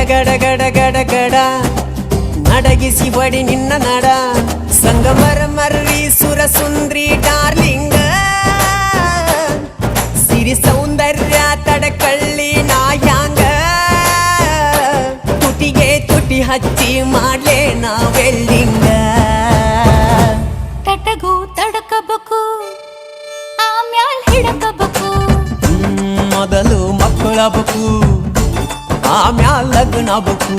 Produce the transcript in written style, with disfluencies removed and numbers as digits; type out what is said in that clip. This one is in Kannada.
ಗಡ ಗಡ ಗಡ ಗಡ ನಡಗಿಸಿ ಬಡಿ ನಿನ್ನ ನಡ ಸಂಗಮರ ಮರ್ರಿ ಸುರ ಸುಂದ್ರಿ ಡಾರ್ಲಿಂಗ ಸಿರಿ ಸೌಂದರ್ಯ ತಡಕಳ್ಳಿ ನಾಯಾಂಗ ತುಟಿಗೆ ತುಟಿ ಹಚ್ಚಿ ಮಾಡ್ಲೆ ನಾ ವೆಲ್ಡಿಂಗ ತಟಗೂ ತಡಕಬೇಕು ಆಮ್ಯಾಲ್ ಹಿಡಕಬೇಕು ಮೊದಲು ಮಕ್ಕಳಬೇಕು ಆಮ್ಯಾಲ್ ಲಗ್ನಬೇಕು